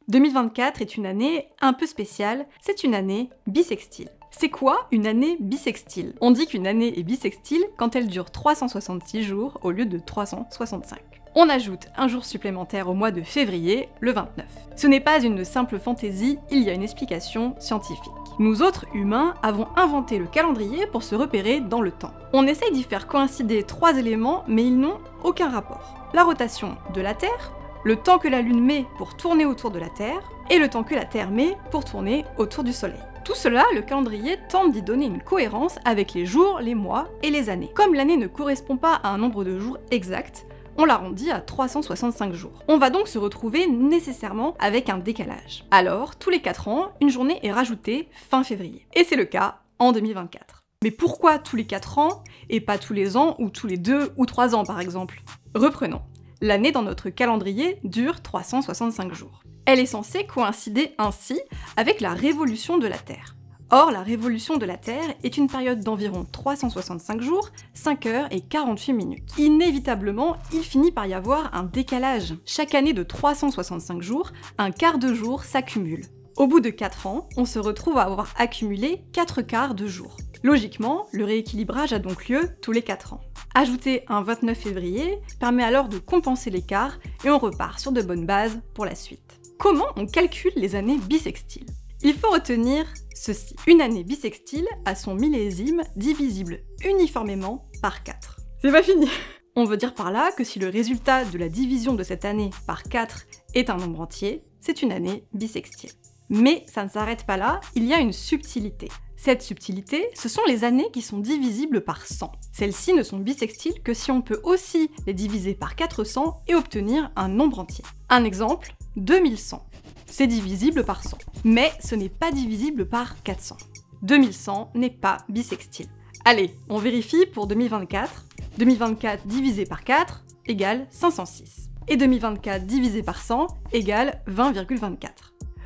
2024 est une année un peu spéciale, c'est une année bissextile. C'est quoi une année bissextile? On dit qu'une année est bissextile quand elle dure 366 jours au lieu de 365. On ajoute un jour supplémentaire au mois de février, le 29. Ce n'est pas une simple fantaisie, il y a une explication scientifique. Nous autres humains avons inventé le calendrier pour se repérer dans le temps. On essaye d'y faire coïncider 3 éléments, mais ils n'ont aucun rapport. La rotation de la Terre, le temps que la Lune met pour tourner autour de la Terre, et le temps que la Terre met pour tourner autour du Soleil. Tout cela, le calendrier tente d'y donner une cohérence avec les jours, les mois et les années. Comme l'année ne correspond pas à un nombre de jours exact, on l'arrondit à 365 jours. On va donc se retrouver nécessairement avec un décalage. Alors, tous les 4 ans, une journée est rajoutée fin février. Et c'est le cas en 2024. Mais pourquoi tous les 4 ans et pas tous les ans ou tous les 2 ou 3 ans par exemple? Reprenons. L'année dans notre calendrier dure 365 jours. Elle est censée coïncider ainsi avec la révolution de la Terre. Or, la révolution de la Terre est une période d'environ 365 jours, 5 heures et 48 minutes. Inévitablement, il finit par y avoir un décalage. Chaque année de 365 jours, un quart de jour s'accumule. Au bout de 4 ans, on se retrouve à avoir accumulé 4 quarts de jour. Logiquement, le rééquilibrage a donc lieu tous les 4 ans. Ajouter un 29 février permet alors de compenser l'écart et on repart sur de bonnes bases pour la suite. Comment on calcule les années bissextiles? Il faut retenir ceci. Une année bissextile a son millésime divisible uniformément par 4. C'est pas fini. On veut dire par là que si le résultat de la division de cette année par 4 est un nombre entier, c'est une année bissextile. Mais ça ne s'arrête pas là, il y a une subtilité. Cette subtilité, ce sont les années qui sont divisibles par 100. Celles-ci ne sont bissextiles que si on peut aussi les diviser par 400 et obtenir un nombre entier. Un exemple, 2100. C'est divisible par 100. Mais ce n'est pas divisible par 400. 2100 n'est pas bissextile. Allez, on vérifie pour 2024. 2024 divisé par 4 égale 506. Et 2024 divisé par 100 égale 20,24.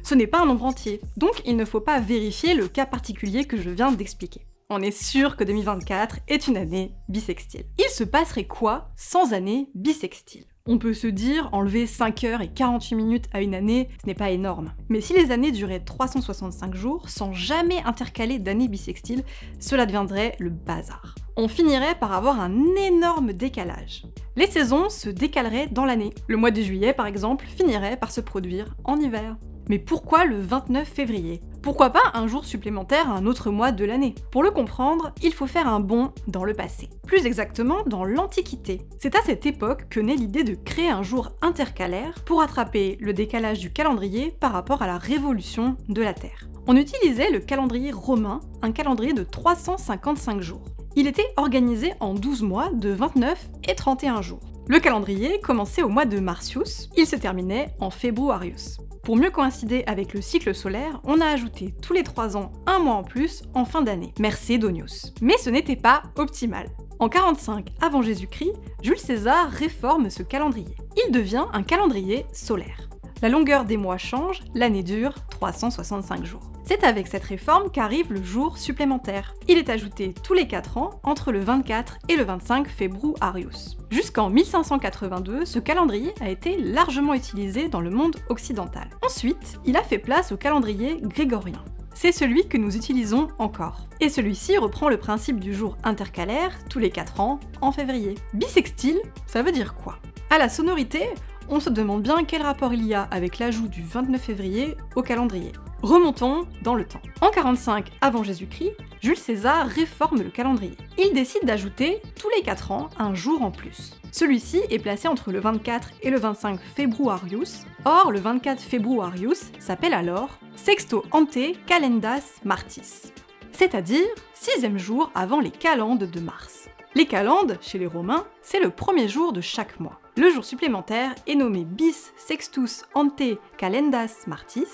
Ce n'est pas un nombre entier, donc il ne faut pas vérifier le cas particulier que je viens d'expliquer. On est sûr que 2024 est une année bissextile. Il se passerait quoi sans année bissextile? On peut se dire, enlever 5 heures et 48 minutes à une année, ce n'est pas énorme. Mais si les années duraient 365 jours, sans jamais intercaler d'années bissextiles, cela deviendrait le bazar. On finirait par avoir un énorme décalage. Les saisons se décaleraient dans l'année. Le mois de juillet, par exemple, finirait par se produire en hiver. Mais pourquoi le 29 février? Pourquoi pas un jour supplémentaire à un autre mois de l'année? Pour le comprendre, il faut faire un bond dans le passé. Plus exactement, dans l'Antiquité. C'est à cette époque que naît l'idée de créer un jour intercalaire pour attraper le décalage du calendrier par rapport à la révolution de la Terre. On utilisait le calendrier romain, un calendrier de 355 jours. Il était organisé en 12 mois de 29 et 31 jours. Le calendrier commençait au mois de Martius, il se terminait en Februarius. Pour mieux coïncider avec le cycle solaire, on a ajouté tous les 3 ans un mois en plus en fin d'année. Mercédonius. Mais ce n'était pas optimal. En 45 avant Jésus-Christ, Jules César réforme ce calendrier. Il devient un calendrier solaire. La longueur des mois change, l'année dure 365 jours. C'est avec cette réforme qu'arrive le jour supplémentaire. Il est ajouté tous les 4 ans entre le 24 et le 25 Februarius. Jusqu'en 1582, ce calendrier a été largement utilisé dans le monde occidental. Ensuite, il a fait place au calendrier grégorien. C'est celui que nous utilisons encore. Et celui-ci reprend le principe du jour intercalaire tous les 4 ans en février. Bissextile, ça veut dire quoi? À la sonorité, on se demande bien quel rapport il y a avec l'ajout du 29 février au calendrier. Remontons dans le temps. En 45 avant Jésus-Christ, Jules César réforme le calendrier. Il décide d'ajouter tous les 4 ans un jour en plus. Celui-ci est placé entre le 24 et le 25 Februarius. Or, le 24 Februarius s'appelle alors Sexto ante calendas Martis, c'est-à-dire 6e jour avant les calendes de Mars. Les calendes, chez les Romains, c'est le premier jour de chaque mois. Le jour supplémentaire est nommé bis sextus ante calendas Martis,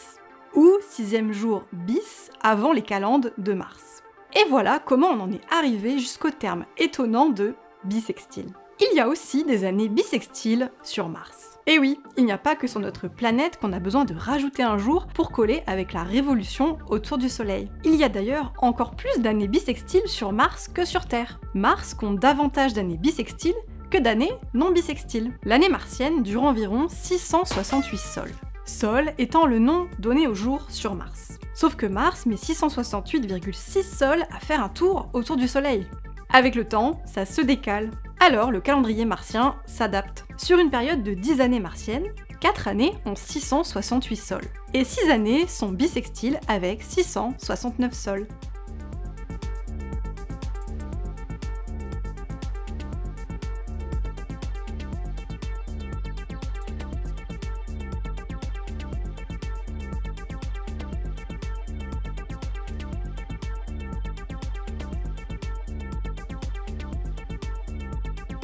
ou 6e jour bis avant les calendes de Mars. Et voilà comment on en est arrivé jusqu'au terme étonnant de bissextile. Il y a aussi des années bissextiles sur Mars. Et oui, il n'y a pas que sur notre planète qu'on a besoin de rajouter un jour pour coller avec la révolution autour du Soleil. Il y a d'ailleurs encore plus d'années bissextiles sur Mars que sur Terre. Mars compte davantage d'années bissextiles que d'années non bissextiles. L'année martienne dure environ 668 sols. Sol étant le nom donné au jour sur Mars. Sauf que Mars met 668,6 sols à faire un tour autour du Soleil. Avec le temps, ça se décale. Alors le calendrier martien s'adapte. Sur une période de 10 années martiennes, 4 années ont 668 sols. Et 6 années sont bissextiles avec 669 sols.